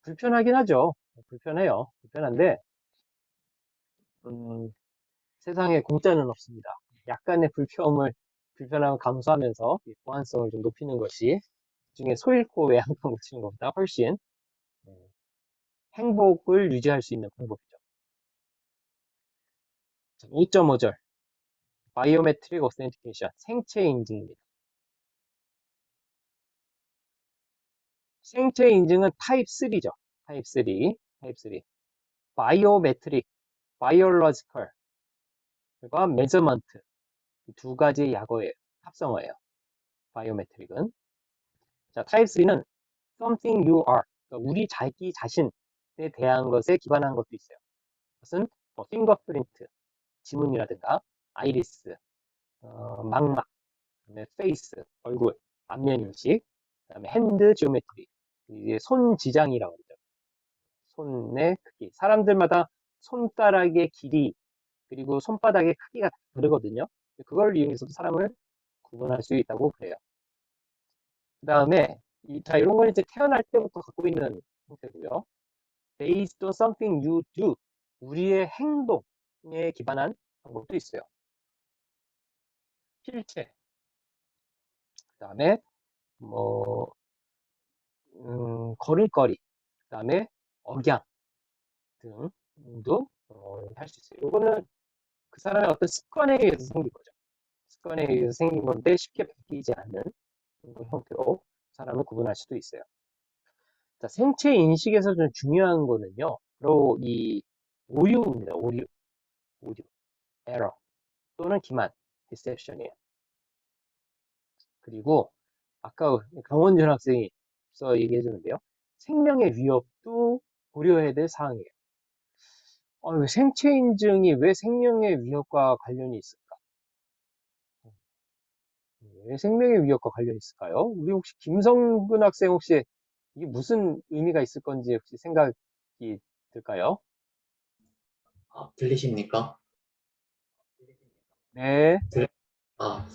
불편하긴 하죠. 불편해요. 불편한데, 음, 세상에 공짜는 없습니다. 약간의 불편함을 감수하면서 이 보안성을 좀 높이는 것이 중에 소 잃고 외양간 고치는 것보다 훨씬 음, 행복을 유지할 수 있는 방법이죠. 5.5절. 바이오메트릭 오센티케이션. 생체 인증입니다. 생체 인증은 타입 3죠. 타입 3. 타입 3. 바이오메트릭, 바이올로지컬, 그리고 메저먼트. 두 가지 약어예요. 합성어예요. 바이오메트릭은. 자, 타입 3는 something you are. 그러니까 우리 자기 자신에 대한 것에 기반한 것도 있어요. 그것은 뭐 핑거프린트, 지문이라든가 아이리스, 망막, 그다음에 페이스, 얼굴, 안면 인식, 그다음에 핸드 지오메트리, 이게 손 지장이라고 하죠. 손의 크기. 사람들마다 손가락의 길이 그리고 손바닥의 크기가 다르거든요. 그걸 이용해서도 사람을 구분할 수 있다고 그래요. 그 다음에 자, 이런 건 이제 태어날 때부터 갖고 있는 형태고요. Based on something you do. 우리의 행동에 기반한 방법도 있어요. 필체. 그 다음에 뭐 걸음걸이. 그 다음에 억양 등도 할 수 있어요. 이거는 그 사람의 어떤 습관에 의해서 생긴 거죠. 습관에 의해서 생긴 건데 쉽게 바뀌지 않는 그런 형태로 사람을 구분할 수도 있어요. 자, 생체 인식에서 좀 중요한 거는요. 바로 이 오류입니다. 오류, 에러 또는 기만, 디셉션이에요. 그리고 아까 강원준 학생이 서 얘기해 주는데요. 생명의 위협도 고려해야 될 사항이에요. 생체 인증이 왜 생명의 위협과 관련이 있을까? 왜 생명의 위협과 관련이 있을까요? 우리 혹시 김성근 학생 혹시 이게 무슨 의미가 있을 건지 혹시 생각이 들까요? 아, 들리십니까? 네. 들, 아,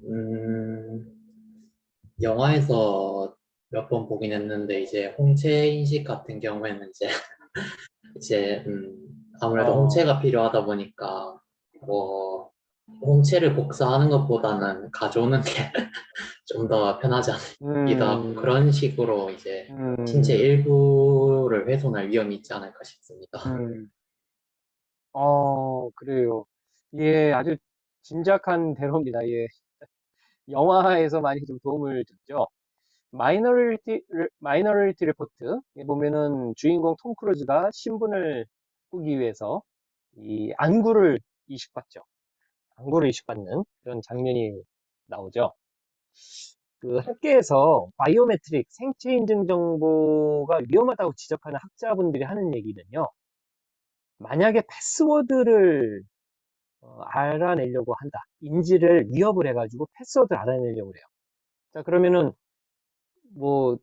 음, 영화에서 몇 번 보긴 했는데, 이제 홍채 인식 같은 경우에는 이제, 아무래도 어, 홍채가 필요하다 보니까, 뭐, 홍채를 복사하는 것보다는 가져오는 게 좀 더 편하지 않기도 하고, 음, 그런 식으로 이제 신체 음, 일부를 훼손할 위험이 있지 않을까 싶습니다. 음, 그래요. 예, 아주 짐작한 대로입니다. 예. 영화에서 많이 좀 도움을 줬죠. 마이너리티 리포트. 에 보면은 주인공 톰 크루즈가 신분을 바꾸기 위해서 이 안구를 이식받죠. 안구를 이식받는 그런 장면이 나오죠. 그 학계에서 바이오메트릭 생체 인증 정보가 위험하다고 지적하는 학자분들이 하는 얘기는요. 만약에 패스워드를 알아내려고 한다. 인지를 위협을 해가지고 패스워드를 알아내려고 해요. 자, 그러면은 뭐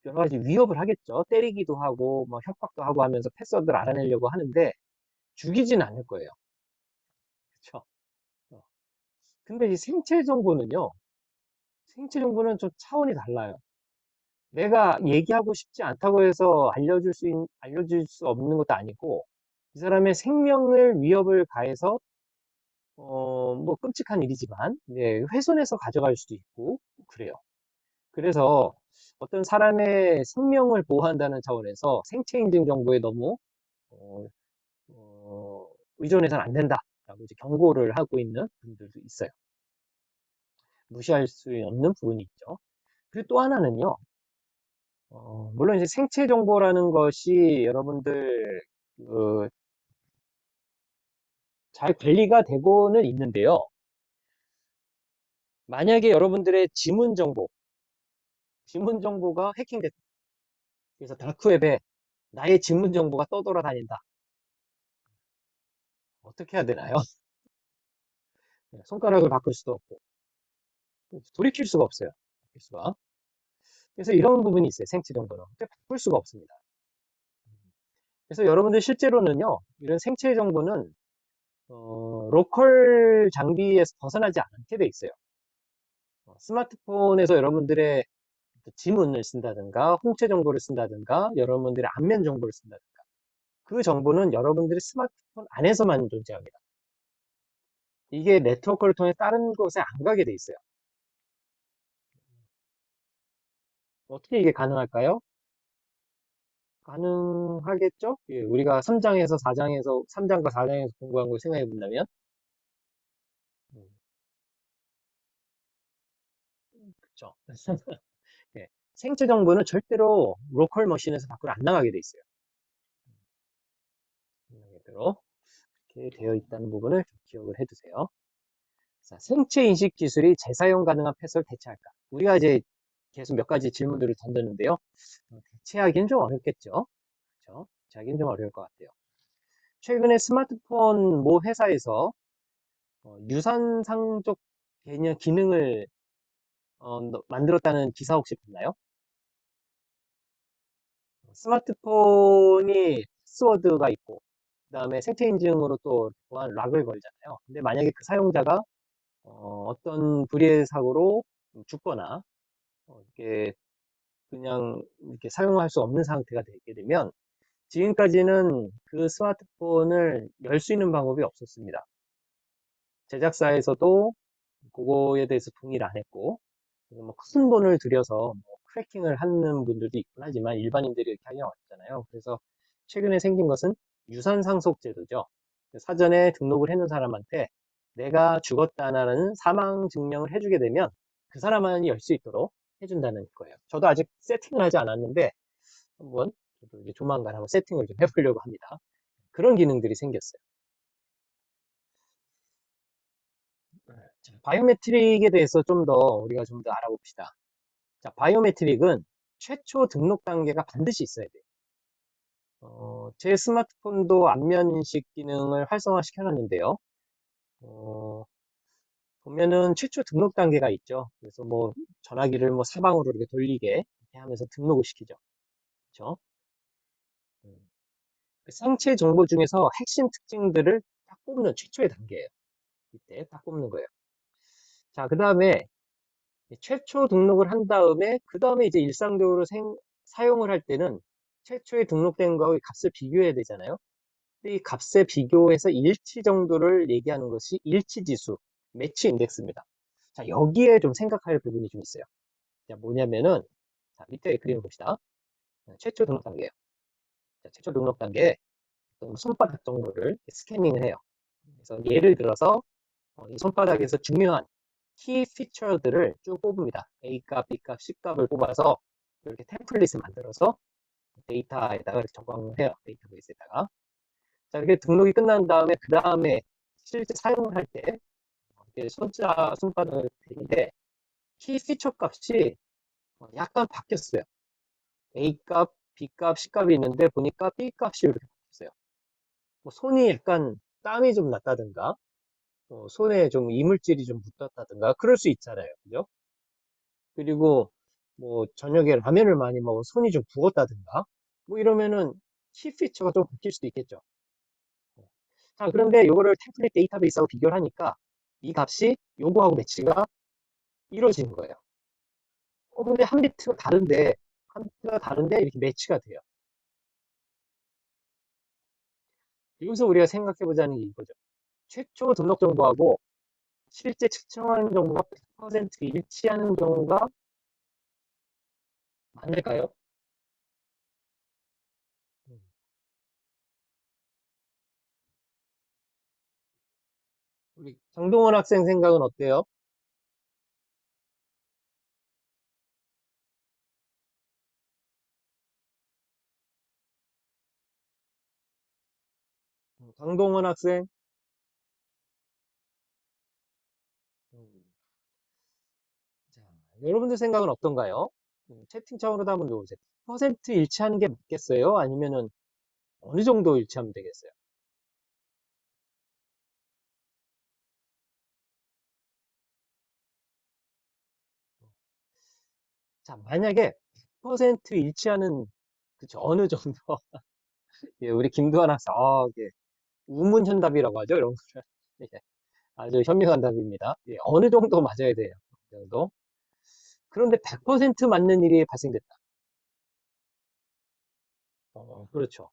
여러 가지 위협을 하겠죠. 때리기도 하고 뭐 협박도 하고 하면서 패스워드를 알아내려고 하는데 죽이지는 않을 거예요. 그렇죠? 근데 이 생체 정보는요. 생체 정보는 좀 차원이 달라요. 내가 얘기하고 싶지 않다고 해서 알려줄 수 없는 것도 아니고 이 사람의 생명을 위협을 가해서 뭐 끔찍한 일이지만 훼손해서 가져갈 수도 있고 그래요. 그래서 어떤 사람의 생명을 보호한다는 차원에서 생체 인증 정보에 너무 어, 의존해서는 안 된다라고 이제 경고를 하고 있는 분들도 있어요. 무시할 수 없는 부분이 있죠. 그리고 또 하나는요. 물론 이제 생체 정보라는 것이 여러분들 그, 잘 관리가 되고는 있는데요. 만약에 여러분들의 지문 정보가 해킹됐다. 그래서 다크웹에 나의 지문 정보가 떠돌아다닌다. 어떻게 해야 되나요? 손가락을 바꿀 수도 없고 돌이킬 수가 없어요. 바꿀 수가. 그래서 이런 부분이 있어요. 생체 정보는 바꿀 수가 없습니다. 그래서 여러분들 실제로는요, 이런 생체 정보는 로컬 장비에서 벗어나지 않게 돼 있어요. 스마트폰에서 여러분들의 지문을 쓴다든가, 홍채 정보를 쓴다든가, 여러분들의 안면 정보를 쓴다든가. 그 정보는 여러분들의 스마트폰 안에서만 존재합니다. 이게 네트워크를 통해 다른 곳에 안 가게 돼 있어요. 어떻게 이게 가능할까요? 가능하겠죠? 예, 우리가 3장과 4장에서 공부한 걸 생각해 본다면, 그렇죠. 예, 생체 정보는 절대로 로컬 머신에서 밖으로 안 나가게 돼 있어요. 대로 이렇게 되어 있다는 부분을 좀 기억을 해두세요. 자, 생체 인식 기술이 재사용 가능한 펫을 대체할까? 우리가 이제 계속 몇 가지 질문들을 던졌는데요. 대체하기는 좀 어렵겠죠? 그렇죠? 대체하기는 좀 어려울 것 같아요. 최근에 스마트폰 모 회사에서 유선상적 개념 기능을 만들었다는 기사 혹시 봤나요? 스마트폰이 패스워드가 있고, 그 다음에 생체 인증으로 또 보안 락을 걸잖아요. 근데 만약에 그 사용자가 떤 불의의 사고로 죽거나 이렇게 그냥 이렇게 사용할 수 없는 상태가 되게 되면 지금까지는 그 스마트폰을 열 수 있는 방법이 없었습니다. 제작사에서도 그거에 대해서 동의를 안 했고 뭐큰 돈을 들여서 뭐 크래킹을 하는 분들도 있긴 하지만 일반인들이 이렇게 하려고 했잖아요. 그래서 최근에 생긴 것은 유선 상속 제도죠. 사전에 등록을 해놓은 사람한테 내가 죽었다는 사망 증명을 해주게 되면 그 사람만이 열 수 있도록 해준다는 거예요. 저도 아직 세팅을 하지 않았는데 한번 저도 이제 조만간 한번 세팅을 좀 해보려고 합니다. 그런 기능들이 생겼어요. 자, 바이오메트릭에 대해서 좀 더 우리가 좀 더 알아봅시다. 자, 바이오메트릭은 최초 등록 단계가 반드시 있어야 돼요. 제 스마트폰도 안면 인식 기능을 활성화 시켜놨는데요. 어, 보면은 최초 등록 단계가 있죠. 그래서 뭐 전화기를 뭐 사방으로 이렇게 돌리게 이렇게 하면서 등록을 시키죠. 그렇죠? 음, 그 상체 정보 중에서 핵심 특징들을 딱 뽑는 최초의 단계예요. 이때 딱 뽑는 거예요. 자, 그 다음에 최초 등록을 한 다음에 그 다음에 이제 일상적으로 사용을 할 때는 최초에 등록된 거의 값을 비교해야 되잖아요. 근데 이 값에 비교해서 일치 정도를 얘기하는 것이 일치지수, 매치 인덱스입니다. 자, 여기에 좀 생각할 부분이 좀 있어요. 자, 뭐냐면은, 자, 밑에 그림을 봅시다. 최초 등록 단계예요. 자, 최초 등록 단계에 손바닥 정보를 스캐닝을 해요. 그래서 예를 들어서 이 손바닥에서 중요한 키 피처들을 쭉 뽑습니다. A값, B값, C값을 뽑아서 이렇게 템플릿을 만들어서 데이터에다가 적용을 해요. 데이터베이스에다가. 자, 이렇게 등록이 끝난 다음에, 그 다음에 실제 사용을 할 때, 이렇게 손바닥을 대는데, 키 피처 값이 약간 바뀌었어요. A값, B값, C값이 있는데, 보니까 B값이 이렇게 바뀌었어요. 뭐 손이 약간 땀이 좀 났다든가, 손에 좀 이물질이 좀 묻었다든가, 그럴 수 있잖아요. 그죠? 그리고 뭐 저녁에 라면을 많이 먹어 손이 좀 부었다든가, 뭐 이러면은 키 피처가 좀 바뀔 수도 있겠죠. 자, 그런데 이거를 템플릿 데이터베이스하고 비교를 하니까 이 값이 요거하고 매치가 이루어지는 거예요. 근데 한 비트가 다른데 이렇게 매치가 돼요. 여기서 우리가 생각해 보자는 게 이거죠. 최초 등록 정보하고 실제 측정한 정보가 100% 일치하는 경우가 많을까요? 음, 우리 장동원 학생 생각은 어때요? 장동원 학생, 음, 자, 여러분들 생각은 어떤가요? 채팅창으로도 한번 넣어보세요. 100% 일치하는 게 맞겠어요? 아니면은 어느 정도 일치하면 되겠어요? 자, 만약에 100% 일치하는, 그쵸, 어느 정도. 예, 우리 김두한 학생, 이게 우문현답이라고 하죠, 이런 거를. 예, 아주 현명한 답입니다. 예, 어느 정도 맞아야 돼요. 어느 정도. 그런데 100% 맞는 일이 발생됐다. 그렇죠.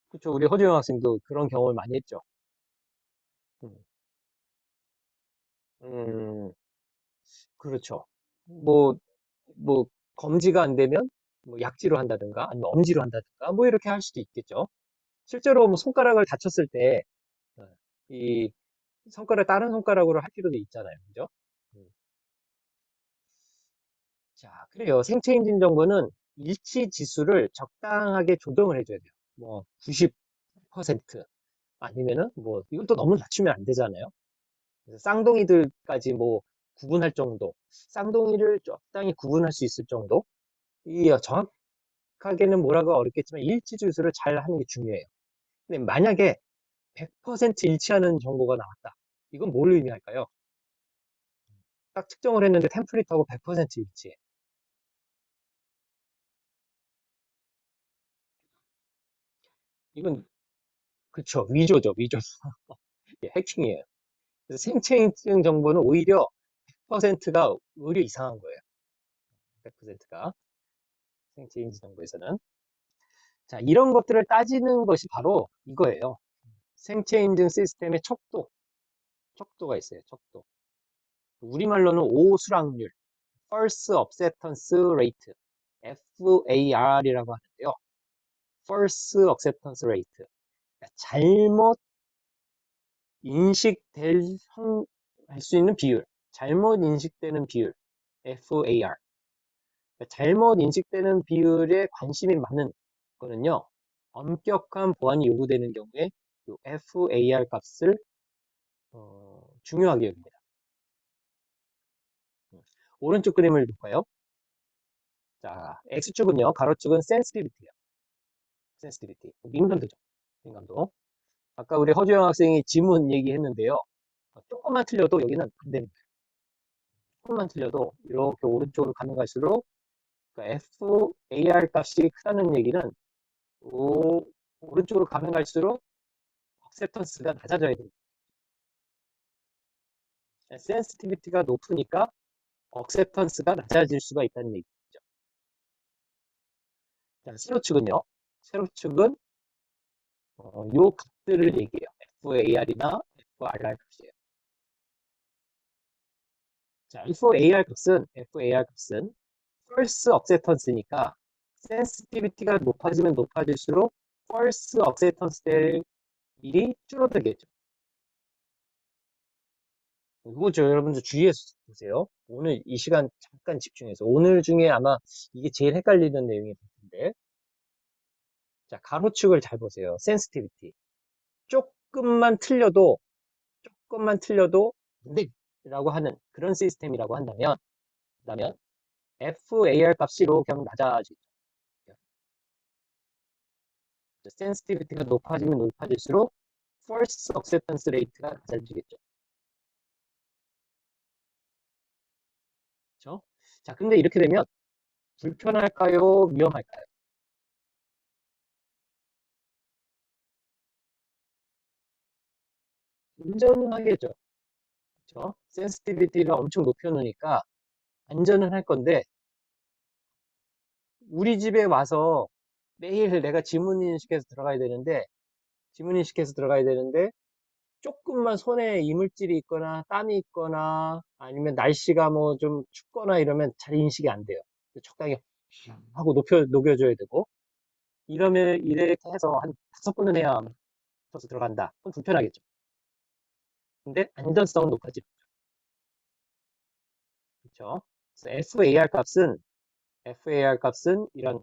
그렇죠. 우리 허주영 학생도 그런 경험을 많이 했죠. 음, 음, 그렇죠. 뭐, 뭐, 검지가 안 되면, 뭐, 약지로 한다든가, 아니면 엄지로 한다든가, 뭐, 이렇게 할 수도 있겠죠. 실제로 뭐, 손가락을 다쳤을 때, 어, 이, 손가락, 다른 손가락으로 할 필요도 있잖아요. 그죠? 음. 자, 그래요. 생체 인증 정보는 일치 지수를 적당하게 조정을 해줘야 돼요. 뭐, 90% 아니면은, 뭐, 이건 또 너무 낮추면 안 되잖아요. 그래서 쌍둥이들까지 뭐, 구분할 정도, 쌍둥이를 적당히 구분할 수 있을 정도, 이 정확하게는 뭐라고 어렵겠지만 일치 지수를 잘 하는 게 중요해요. 근데 만약에 100% 일치하는 정보가 나왔다. 이건 뭘 의미할까요? 딱 측정을 했는데 템플릿하고 100% 일치해. 이건 그쵸, 위조죠, 위조. 예, 해킹이에요. 그래서 생체 인증 정보는 오히려 100%가 오히려 이상한 거예요. 100%가 생체 인증 정보에서는. 자, 이런 것들을 따지는 것이 바로 이거예요. 생체 인증 시스템의 척도가 있어요. 척도. 우리말로는 오수락률, False Acceptance Rate, FAR이라고 하는데요. False Acceptance Rate. 그러니까 잘못 할 수 있는 비율, 잘못 인식되는 비율, FAR. 잘못 인식되는 비율에 관심이 많은 거는요, 엄격한 보안이 요구되는 경우에 이 FAR 값을 중요하게 여깁니다. 오른쪽 그림을 볼까요? 자, X축은요, 가로축은 sensitivity예요. sensitivity. 민감도죠. 민감도. 아까 우리 허주영 학생이 지문 얘기했는데요. 조금만 틀려도 여기는 안 됩니다. 조금만 틀려도 이렇게 오른쪽으로 가면 갈수록 그러니까 FAR 값이 크다는 얘기는 오른쪽으로 가면 갈수록 acceptance가 낮아져야 됩니다. sensitivity가 높으니까 acceptance가 낮아질 수가 있다는 얘기죠. 자, 세로축은요. 세로축은 요 값들을 얘기해요. FAR이나 FRR 값이에요. 자, FAR 값은 false acceptance니까 sensitivity가 높아지면 높아질수록 false acceptance 될 일이 줄어들겠죠. 이거 여러분들 주의해서 보세요. 오늘 이 시간 잠깐 집중해서 오늘 중에 아마 이게 제일 헷갈리는 내용이 될 텐데 자 가로축을 잘 보세요. sensitivity 조금만 틀려도 조금만 틀려도 안돼라고 하는 그런 시스템이라고 한다면 FAR 값이 이렇게 하면 낮아지죠. sensitivity가 높아지면 높아질수록 false acceptance rate가 낮아지겠죠. 그렇죠? 자 근데 이렇게 되면 불편할까요? 위험할까요? 운전은 하겠죠. 그렇죠? 센시티비티를 엄청 높여놓으니까 안전은 할 건데 우리 집에 와서 매일 내가 지문 인식해서 들어가야 되는데 조금만 손에 이물질이 있거나 땀이 있거나 아니면 날씨가 뭐 좀 춥거나 이러면 잘 인식이 안 돼요. 적당히 하고 녹여줘야 되고 이러면 이렇게 해서 한 5번은 해야 벌써 들어간다. 그럼 불편하겠죠. 근데 안전성은 높아지죠. 그렇죠? 그래서 FAR 값은 이런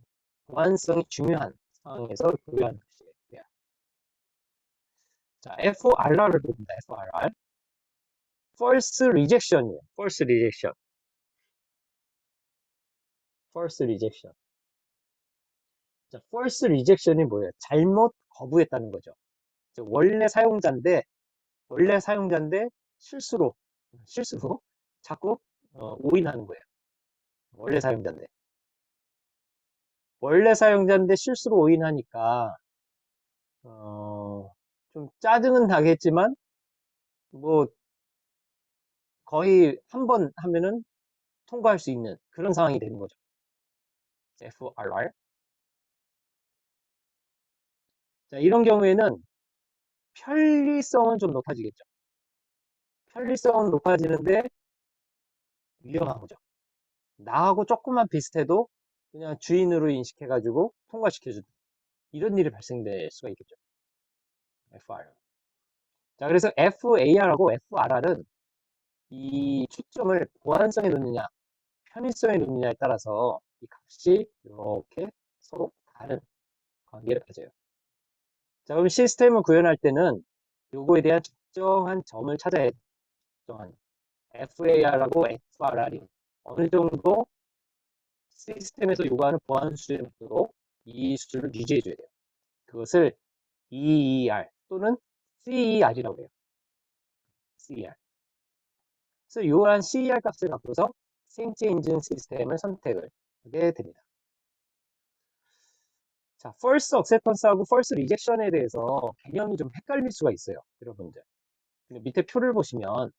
보안성이 중요한 상황에서 고려하는 것이에요. 자, FRR을 봅니다. FRR. False Rejection이에요. False Rejection. False Rejection. 자, False Rejection이 뭐예요? 잘못 거부했다는 거죠. 원래 사용자인데 실수로 자꾸 오인하는 거예요. 원래 사용자인데. 원래 사용자인데 실수로 오인하니까 좀 짜증은 나겠지만 뭐 거의 한 번 하면은 통과할 수 있는 그런 상황이 되는 거죠. FRR. 자, 이런 경우에는 편리성은 좀 높아지겠죠. 편리성은 높아지는데 위험한 거죠. 나하고 조금만 비슷해도 그냥 주인으로 인식해가지고 통과시켜주는 이런 일이 발생될 수가 있겠죠. FR. 자, 그래서 FAR하고 FRR은 이 초점을 보안성에 놓느냐, 편의성에 놓느냐에 따라서 이 값이 이렇게 서로 다른 관계를 가져요. 자, 그럼 시스템을 구현할 때는 요거에 대한 적정한 점을 찾아야 돼요. 적정한 FAR하고 FRR이 어느 정도 시스템에서 요구하는 보안 수준에 맞도록 이 수준을 유지해 줘야 돼요. 그것을 EER 또는 CER이라고 해요. CER. 그래서 이러한 CER 값을 갖고서 생체 인증 시스템을 선택을 하게 됩니다. 자, First Acceptance하고 First Rejection에 대해서 개념이 좀 헷갈릴 수가 있어요, 여러분들. 근데 밑에 표를 보시면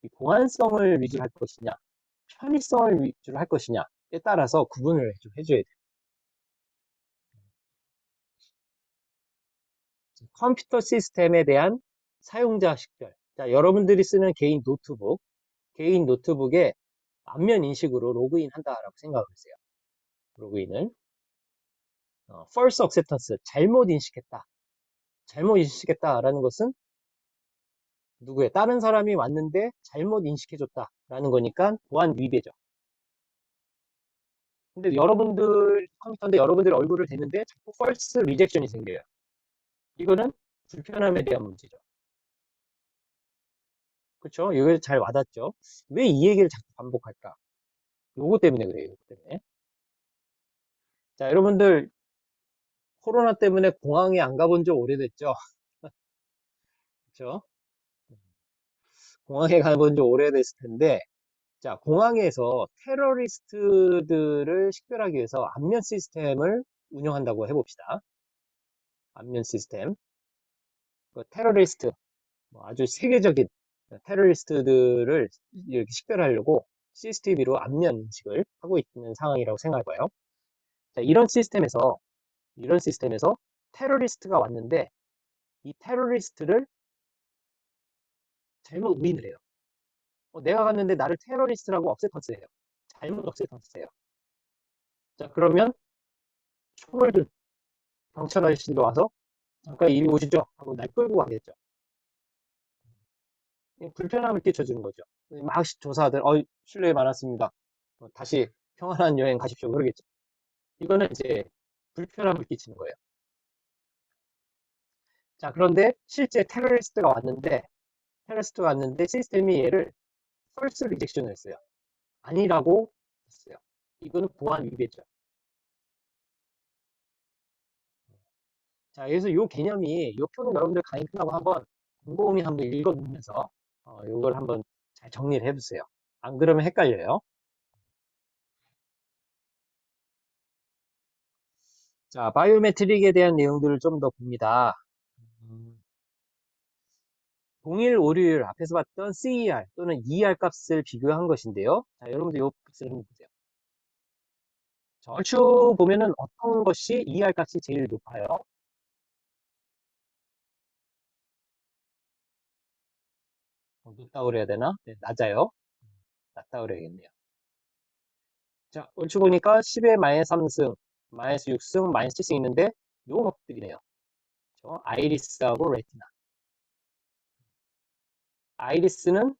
이 보안성을 위주로 할 것이냐, 편의성을 위주로 할 것이냐에 따라서 구분을 좀 해줘야 돼요. 컴퓨터 시스템에 대한 사용자 식별. 자, 여러분들이 쓰는 개인 노트북에 안면 인식으로 로그인 한다라고 생각을 했어요. 로그인을. False acceptance, 잘못 인식했다라는 것은 누구의 다른 사람이 왔는데 잘못 인식해줬다라는 거니까 보안 위배죠. 근데 여러분들 컴퓨터인데 여러분들 얼굴을 대는데 자꾸 false rejection이 생겨요. 이거는 불편함에 대한 문제죠. 그렇죠? 이거 잘 와닿죠? 왜 이 얘기를 자꾸 반복할까? 요거 때문에 그래요. 요거 때문에. 자, 여러분들 코로나 때문에 공항에 안 가본 지 오래됐죠? 그렇죠? 공항에 가본 지 오래됐을 텐데, 자, 공항에서 테러리스트들을 식별하기 위해서 안면 시스템을 운영한다고 해봅시다. 안면 시스템. 그 테러리스트, 뭐 아주 세계적인 테러리스트들을 이렇게 식별하려고 CCTV로 안면 인식을 하고 있는 상황이라고 생각해봐요. 자, 이런 시스템에서 테러리스트가 왔는데, 이 테러리스트를 잘못 우인을 해요. 내가 갔는데 나를 테러리스트라고 억셉터스해요. 잘못 억셉터스해요. 자, 그러면 총을 든 경찰 아저씨가 와서 잠깐 이리 오시죠 하고 날 끌고 가겠죠. 불편함을 끼쳐주는 거죠. 막 조사하들, 실례 많았습니다. 다시 평안한 여행 가십시오. 그러겠죠. 이거는 이제 불편함을 끼치는 거예요. 자, 그런데 실제 테러리스트가 왔는데 시스템이 얘를 false rejection을 했어요. 아니라고 했어요. 이거는 보안 위배죠. 자, 그래서 이 개념이, 이 표는 여러분들 강의 끝나고 한번 곰곰이 한번 읽어보면서 이걸 한번 잘 정리를 해보세요. 안 그러면 헷갈려요. 자, 바이오메트릭에 대한 내용들을 좀 더 봅니다. 동일 오류율 앞에서 봤던 CER 또는 ER 값을 비교한 것인데요. 자, 여러분들 이 값을 한번 보세요. 자, 얼추 보면은 어떤 것이 ER 값이 제일 높아요? 높다고 그래야 되나? 네, 낮아요. 낮다고 그래야겠네요. 자, 얼추 보니까 10에 마이너스 3승, 마이너스 6승, 마이너스 7승 있는데 요 것들이네요. 아이리스하고 레티나. 아이리스는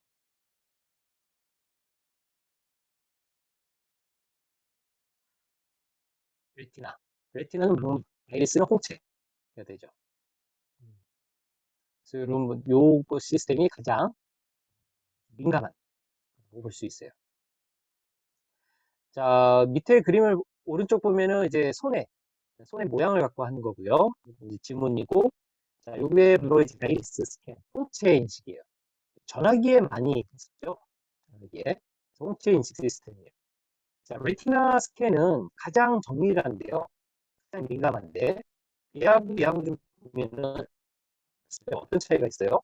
레티나. 레티나는 룸, 아이리스는 홍채가 되죠. 그래서 요 시스템이 가장 민감한 볼 수 있어요. 자, 밑에 그림을 오른쪽 보면은 이제 손의 모양을 갖고 하는 거고요. 이제 지문이고, 자, 요게 바로 이제 아이리스 스캔, 홍채 인식이에요. 전화기에 많이 있었죠. 전화기에. 홍채 인식 시스템이에요. 자, 레티나 스캔은 가장 정밀한데요. 가장 민감한데, 얘하고 좀 보면은 어떤 차이가 있어요?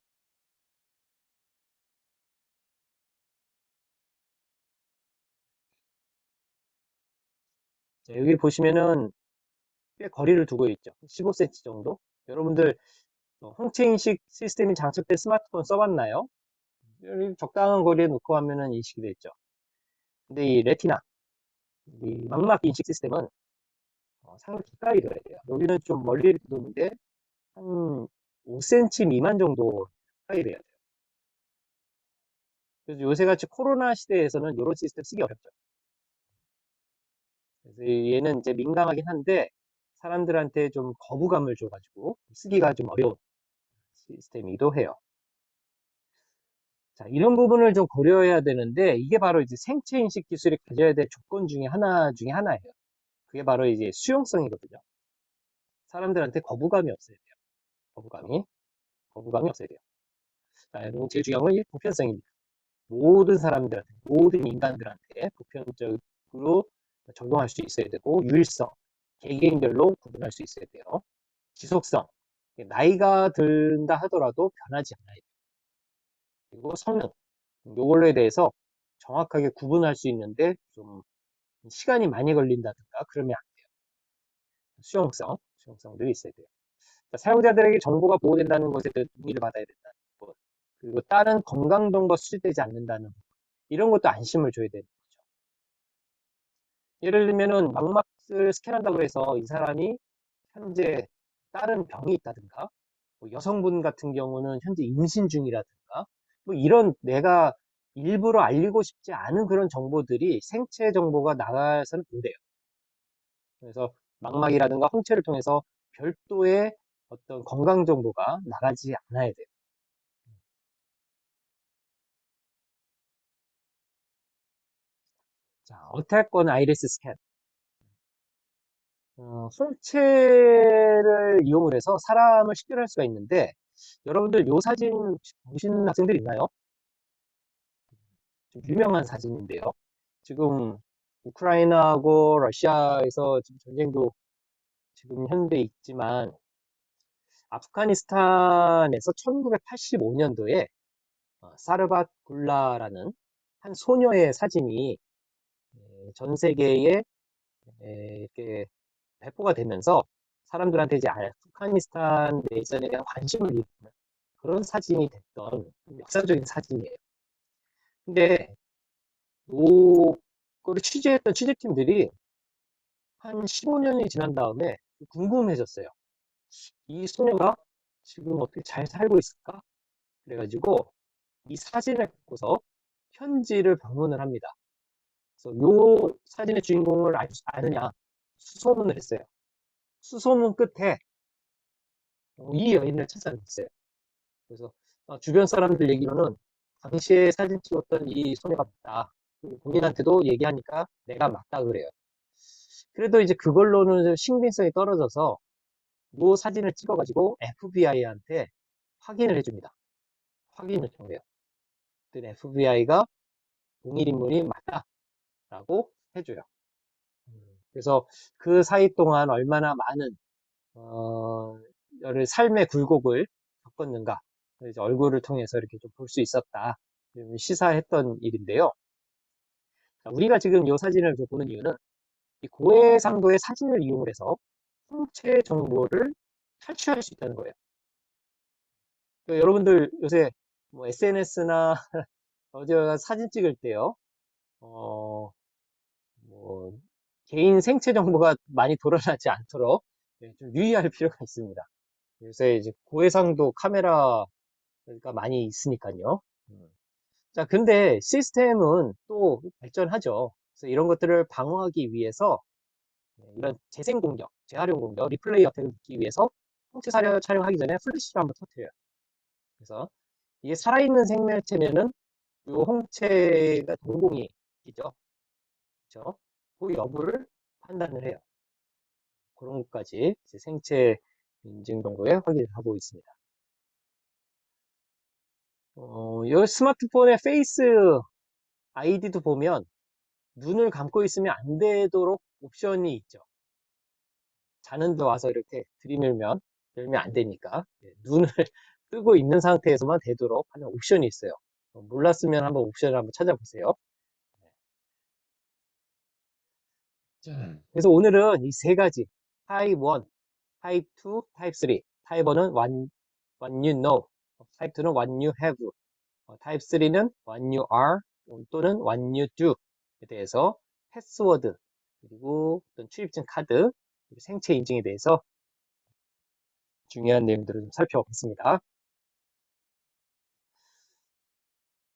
자, 여기 보시면은 꽤 거리를 두고 있죠. 15cm 정도. 여러분들 홍채 인식 시스템이 장착된 스마트폰 써봤나요? 적당한 거리에 놓고 하면은 인식이 되죠. 근데 이 레티나, 이 망막 인식 시스템은 상당히 가까이 둬야 돼요. 여기는 좀 멀리 두는데 한 5cm 미만 정도 가까이 돼야 돼요. 그래서 요새같이 코로나 시대에서는 이런 시스템 쓰기 어렵죠. 그래서 얘는 이제 민감하긴 한데 사람들한테 좀 거부감을 줘가지고 쓰기가 좀 어려운 시스템이기도 해요. 자, 이런 부분을 좀 고려해야 되는데 이게 바로 이제 생체 인식 기술이 가져야 될 조건 중에 하나예요. 그게 바로 이제 수용성이거든요. 사람들한테 거부감이 없어야 돼요. 거부감이 없어야 돼요. 자, 여러분 제일 중요한 건 이 보편성입니다. 모든 사람들한테, 모든 인간들한테 보편적으로 적용할 수 있어야 되고, 유일성, 개개인별로 구분할 수 있어야 돼요. 지속성, 나이가 든다 하더라도 변하지 않아요. 그리고 성능, 요걸로에 대해서 정확하게 구분할 수 있는데 좀 시간이 많이 걸린다든가 그러면 안 돼요. 수용성들이 있어야 돼요. 사용자들에게 정보가 보호된다는 것에 대해 동의를 받아야 된다는 것. 그리고 다른 건강 정보가 수집되지 않는다는 것. 이런 것도 안심을 줘야 되는 거죠. 예를 들면은 망막을 스캔한다고 해서 이 사람이 현재 다른 병이 있다든가, 뭐 여성분 같은 경우는 현재 임신 중이라든가, 뭐 이런 내가 일부러 알리고 싶지 않은 그런 정보들이 생체 정보가 나가서는 안 돼요. 그래서 망막이라든가 홍채를 통해서 별도의 어떤 건강 정보가 나가지 않아야 돼요. 자, 어택권 아이리스 스캔. 홍채를 이용을 해서 사람을 식별할 수가 있는데, 여러분들 요 사진 보신 학생들 있나요? 좀 유명한 사진인데요. 지금 우크라이나하고 러시아에서 지금 전쟁도 지금 현재 있지만, 아프가니스탄에서 1985년도에 사르밧 굴라라는 한 소녀의 사진이 전 세계에 이렇게 배포가 되면서 사람들한테 이제 아프가니스탄 내전에 대한 관심을 일으키는 그런 사진이 됐던 역사적인 사진이에요. 근데 그거를 취재했던 취재팀들이 한 15년이 지난 다음에 궁금해졌어요. 이 소녀가 지금 어떻게 잘 살고 있을까? 그래가지고 이 사진을 갖고서 현지를 방문을 합니다. 그래서 요 사진의 주인공을 아느냐 수소문을 했어요. 수소문 끝에 이 여인을 찾아냈어요. 그래서 주변 사람들 얘기로는 당시에 사진 찍었던 이 소녀가 맞다. 본인한테도 얘기하니까 내가 맞다 그래요. 그래도 이제 그걸로는 신빙성이 떨어져서 이 사진을 찍어가지고 FBI한테 확인을 해줍니다. 확인 요청돼요. 그랬더니 FBI가 동일 인물이 맞다라고 해줘요. 그래서 그 사이 동안 얼마나 많은 삶의 굴곡을 겪었는가. 이제 얼굴을 통해서 이렇게 좀 볼 수 있었다. 시사했던 일인데요. 우리가 지금 이 사진을 보는 이유는 이 고해상도의 사진을 이용을 해서 홍채 정보를 탈취할 수 있다는 거예요. 그러니까 여러분들 요새 뭐 SNS나 어제 사진 찍을 때요, 어, 뭐 개인 생체 정보가 많이 드러나지 않도록 좀 유의할 필요가 있습니다. 요새 이제 고해상도 카메라가 많이 있으니까요. 자, 근데 시스템은 또 발전하죠. 그래서 이런 것들을 방어하기 위해서 이런 재생 공격, 재활용 공격, 리플레이 어택을 막기 위해서 홍채 촬영하기 전에 플래시를 한번 터트려요. 그래서 이게 살아있는 생명체면은 이 홍채가 동공이 있죠. 그렇죠? 그 여부를 판단을 해요. 그런 것까지 생체 인증 정도에 확인을 하고 있습니다. 이 스마트폰의 페이스 아이디도 보면 눈을 감고 있으면 안 되도록 옵션이 있죠. 자는데 와서 이렇게 들이밀면 열면 안 되니까 눈을 뜨고 있는 상태에서만 되도록 하는 옵션이 있어요. 몰랐으면 한번 옵션을 한번 찾아보세요. 그래서 오늘은 이 세 가지, 타입 1, 타입 2, 타입 3. 타입 1은 what you know, 타입 2는 what you have, 타입 3는 what you are 또는 what you do에 대해서 패스워드, 그리고 어떤 출입증 카드, 그리고 생체 인증에 대해서 중요한 내용들을 좀 살펴보겠습니다.